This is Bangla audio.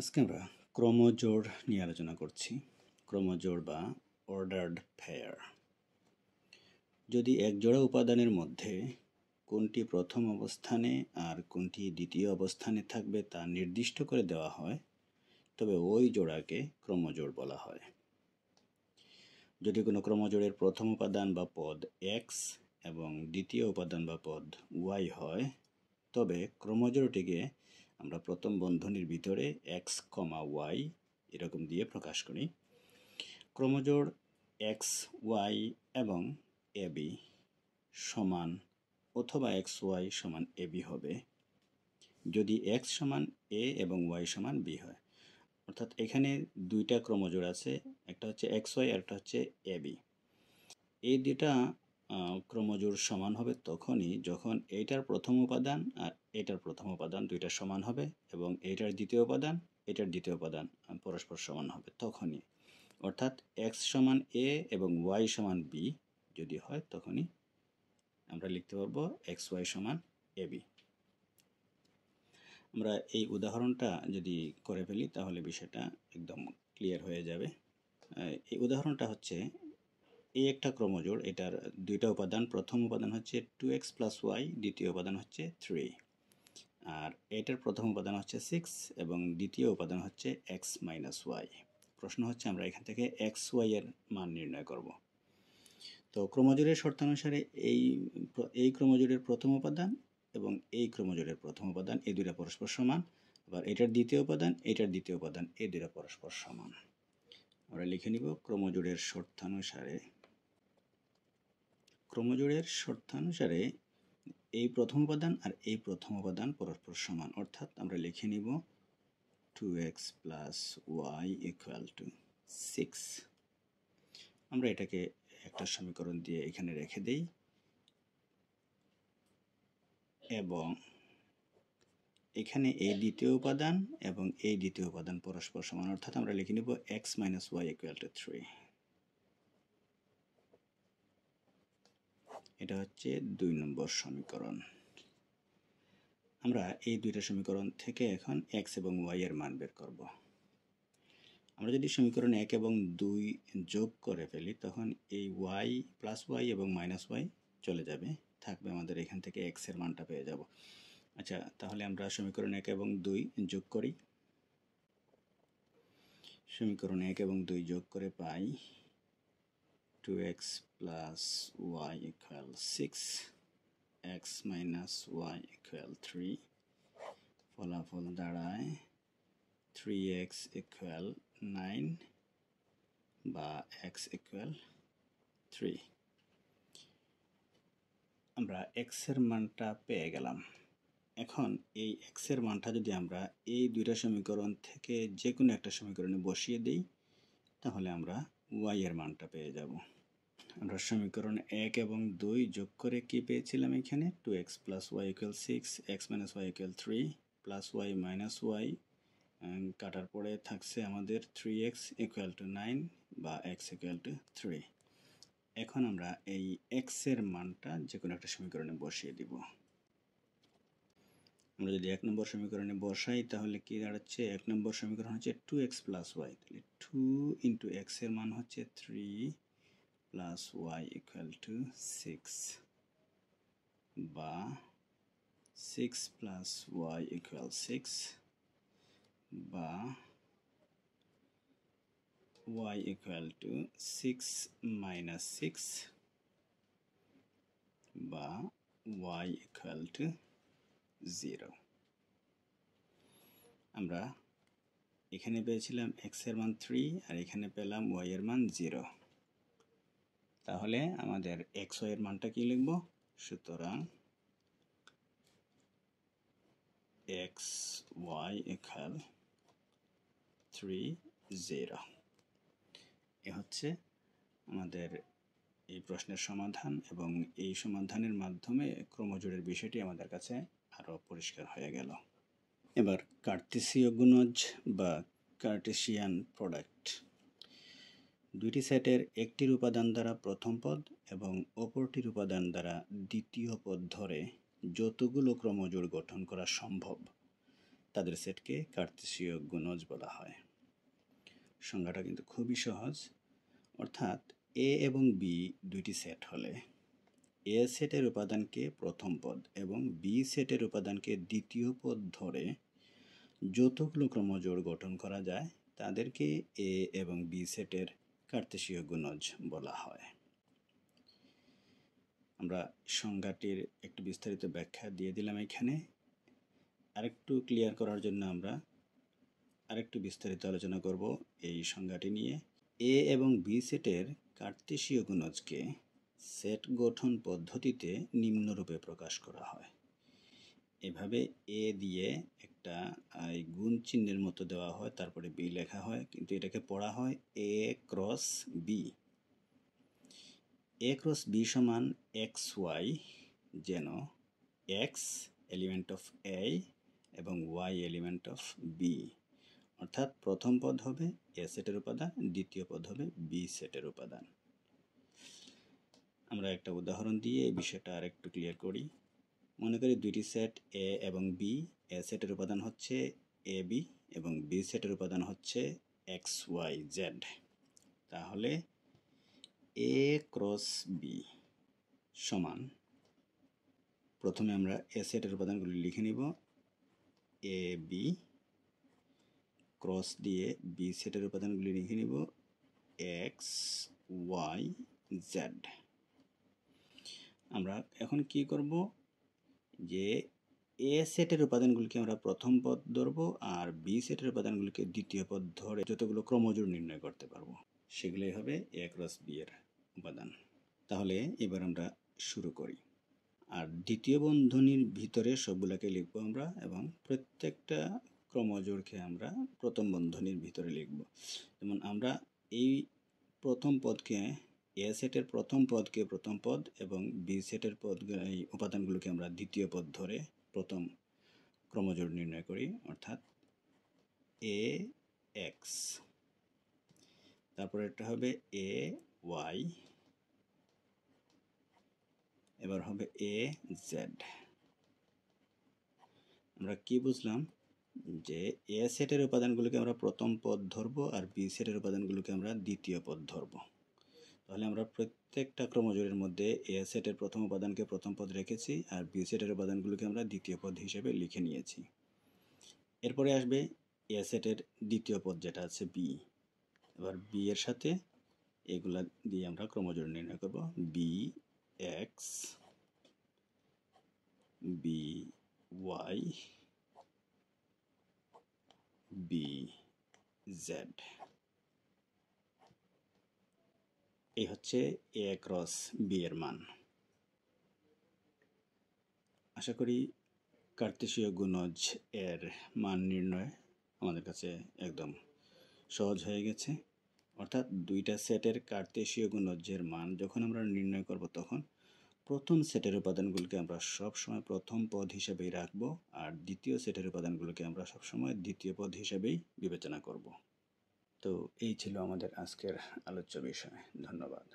আজকে আমরা ক্রমজোড় নিয়ে আলোচনা করছি। ক্রমজোড় বা অর্ডার্ড পেয়ার। যদি এক জোড়া উপাদানের মধ্যে কোনটি প্রথম অবস্থানে আর কোনটি দ্বিতীয় অবস্থানে থাকবে তা নির্দিষ্ট করে দেওয়া হয়, তবে ওই জোড়াকে ক্রমজোড় বলা হয়। যদি কোনো ক্রমজোড়ের প্রথম উপাদান বা পদ x এবং দ্বিতীয় উপাদান বা পদ y হয়, তবে ক্রমজোড়টিকে আমরা প্রথম বন্ধনীর ভিতরে x, y এরকম দিয়ে প্রকাশ করি। ক্রমজোড় x, y এবং ab সমান অথবা xy সমান ab হবে যদি x সমান a এবং y সমান b হয়। অর্থাৎ এখানে দুইটা ক্রমজোড় আছে, একটা হচ্ছে xy আর একটা হচ্ছে ab। এই দুইটা ক্রমজোড় সমান হবে তখনই যখন এইটার প্রথম উপাদান আর এটার প্রথম উপাদান দুইটা সমান হবে এবং এইটার দ্বিতীয় উপাদান এটার দ্বিতীয় উপাদান পরস্পর সমান হবে তখনই। অর্থাৎ x সমান a এবং y সমান b যদি হয় তখনই আমরা লিখতে পারবো xy সমান ab। আমরা এই উদাহরণটা যদি করে ফেলি তাহলে বিষয়টা একদম ক্লিয়ার হয়ে যাবে। এই উদাহরণটা হচ্ছে এই একটা ক্রমজোড়, এটার দুইটা উপাদান, প্রথম উপাদান হচ্ছে 2x + y, দ্বিতীয় উপাদান হচ্ছে 3, আর এটার প্রথম উপাদান হচ্ছে 6 এবং দ্বিতীয় উপাদান হচ্ছে x - y। প্রশ্ন হচ্ছে আমরা এখান থেকে xy এর মান নির্ণয় করব। তো ক্রমজোড়ের শর্তানুসারে এই ক্রমজোড়ের প্রথম উপাদান এবং এই ক্রমজোড়ের প্রথম উপাদান এই দুইটা পরস্পর সমান, আবার এটার দ্বিতীয় উপাদান এটার দ্বিতীয় উপাদান এই দুইটা পরস্পর সমান। আমরা লিখে নিব ক্রমজোড়ের শর্তানুসারে এই প্রথম উপাদান আর এই প্রথম উপাদান পরস্পর সমান। অর্থাৎ আমরা লিখে নিব 2x + y = 6। আমরা এটাকে একটা সমীকরণ দিয়ে এখানে রেখে দেই এবং এখানে এই দ্বিতীয় উপাদান এবং এই দ্বিতীয় উপাদান পরস্পর সমান। অর্থাৎ আমরা লিখে নিব x - y = 3। এটা হচ্ছে 2 নম্বর সমীকরণ। আমরা এই দুইটা সমীকরণ থেকে এখন x এবং y এর মান বের করব। আমরা যদি সমীকরণ 1 এবং 2 যোগ করে ফেলি তখন এই y + y এবং -y চলে যাবে, থাকবে আমাদের এখান থেকে x এর মানটা পেয়ে যাব। আচ্ছা, তাহলে আমরা সমীকরণ 1 এবং 2 যোগ করি। সমীকরণ 1 এবং 2 যোগ করে পাই 2x + y = 6, x - y = 3। ফলাফল দাঁড়ায় 3x = 9 বা x = 3। আমরা x এর মানটা পেয়ে গেলাম। এখন এই x এর মানটা যদি আমরা এই দুইটা সমীকরণ থেকে যে কোনো একটা সমীকরণে বসিয়ে দিই তাহলে আমরা y এর মানটা পেয়ে যাব। আমরা সমীকরণ 1 এবং 2 যোগ করে কি পেয়েছিলাম এখানে 2x + y = 6, x - y = 3 + y - y কাটার পরে থাকছে আমাদের 3x = 9 বা x = 3। এখন আমরা এই x এর মানটা যে কোনো একটা সমীকরণে বসিয়ে দিব। আমরা যদি 1 নম্বর সমীকরণে বসাই তাহলে কি দাঁড়াচ্ছে? 1 নম্বর সমীকরণ হচ্ছে 2x + y, তাহলে 2 × x এর মান হচ্ছে 3 + y = 6 বা 6 + y = 6 বা y = 6 - 6 বা y = 0। আমরা এখানে পেয়েছিলাম x এর মান 3 আর এখানে পেলাম y এর মান 0। তাহলে আমাদের xy এর মানটা কি লিখব? সুতরাং xy = 3, 0। এ হচ্ছে আমাদের এই প্রশ্নের সমাধান এবং এই সমাধানের মাধ্যমে ক্রমজোড়ের বিষয়টি আমাদের কাছে আরও পরিষ্কার হয়ে গেল। এবার কার্টেসীয় গুণজ বা কার্টেসিয়ান প্রোডাক্ট। দুইটি সেটের একটির উপাদান দ্বারা প্রথম পদ এবং অপরটির উপাদান দ্বারা দ্বিতীয় পদ ধরে যতগুলো ক্রমজোড় গঠন করা সম্ভব তাদের সেটকে কার্তেশীয় গুণজ বলা হয়। সংজ্ঞাটা কিন্তু খুবই সহজ। অর্থাৎ এ এবং বি দুইটি সেট হলে এ সেটের উপাদানকে প্রথম পদ এবং বি সেটের উপাদানকে দ্বিতীয় পদ ধরে যতগুলো ক্রমজোড় গঠন করা যায় তাদেরকে এ এবং বি সেটের কার্তেশীয় গুণজ বলা হয়। আমরা সংজ্ঞাটির একটু বিস্তারিত ব্যাখ্যা দিয়ে দিলাম এখানে। আরেকটু ক্লিয়ার করার জন্য আমরা আরেকটু বিস্তারিত আলোচনা করব এই সংজ্ঞাটি নিয়ে। এ এবং বি সেটের কার্তেশীয় গুণজকে সেট গঠন পদ্ধতিতে নিম্নরূপে প্রকাশ করা হয়। এভাবে এ দিয়ে একটা গুণ চিহ্নের মতো দেওয়া হয়, তারপরে বি লেখা হয়, কিন্তু এটাকে পড়া হয় এ ক্রস বি। এ ক্রস বি সমান এক্স ওয়াই, যেন এক্স এলিমেন্ট অফ এ এবং ওয়াই এলিমেন্ট অফ বি। অর্থাৎ প্রথম পদ হবে এ সেটের উপাদান, দ্বিতীয় পদ হবে বি সেটের উপাদান। আমরা একটা উদাহরণ দিয়ে এই বিষয়টা আরেকটু ক্লিয়ার করি। মনে করি দুইটি সেট এ এবং বি। এ সেটের উপাদান হচ্ছে এ বি এবং বি সেটের উপাদান হচ্ছে এক্স ওয়াই জেড। তাহলে এ ক্রস বি সমান, প্রথমে আমরা এ সেটের উপাদানগুলি লিখে নিব, এ বি ক্রস দিয়ে বি সেটের উপাদানগুলি লিখে নিব এক্স ওয়াই জেড। আমরা এখন কি করব, যে এ সেটের উপাদানগুলিকে আমরা প্রথম পদ ধরব আর বি সেটের উপাদানগুলিকে দ্বিতীয় পদ ধরে যতগুলো ক্রমজোড় নির্ণয় করতে পারবো সেগুলোই হবে এ ক্রস বি এর উপাদান। তাহলে এবার আমরা শুরু করি। আর দ্বিতীয় বন্ধনীর ভিতরে সবগুলোকে লিখবো আমরা এবং প্রত্যেকটা ক্রমজোড়কে আমরা প্রথম বন্ধনীর ভিতরে লিখব। যেমন আমরা এই প্রথম পদকে, এ সেটের প্রথম পদকে প্রথম পদ এবং বি সেটের এই উপাদানগুলোকে আমরা দ্বিতীয় পদ ধরে প্রথম ক্রমজোড় নির্ণয় করি, অর্থাৎ এ এক্স, তারপরে এটা হবে এ ওয়াই, এবার হবে এ জেড। আমরা কি বুঝলাম, যে এ সেটের উপাদানগুলোকে আমরা প্রথম পদ ধরব আর বি সেটের উপাদানগুলোকে আমরা দ্বিতীয় পদ ধরব। তাহলে আমরা প্রত্যেকটা ক্রমজোড়ের মধ্যে এ সেটের প্রথম উপাদানকে প্রথম পদ রেখেছি আর বি সেটের উপাদানগুলোকে আমরা দ্বিতীয় পদ হিসেবে লিখে নিয়েছি। এরপরে আসবে এ সেটের দ্বিতীয় পদ যেটা আছে বি। এবার বি এর সাথে এগুলা দিয়ে আমরা ক্রমজোড় নির্ণয় করব, B X, B Y, B Z. এই হচ্ছে এ ক্রস বি এর মান। আশা করি কার্তেশীয় গুণজ এর মান নির্ণয় আমাদের কাছে একদম সহজ হয়ে গেছে। অর্থাৎ দুইটা সেটের কার্তেশীয় গুণজের মান যখন আমরা নির্ণয় করব তখন প্রথম সেটের উপাদানগুলোকে আমরা সবসময় প্রথম পদ হিসেবেই রাখবো আর দ্বিতীয় সেটের উপাদানগুলোকে আমরা সবসময় দ্বিতীয় পদ হিসেবেই বিবেচনা করব। তো এই ছিল আমাদের আজকের আলোচ্য বিষয়। ধন্যবাদ।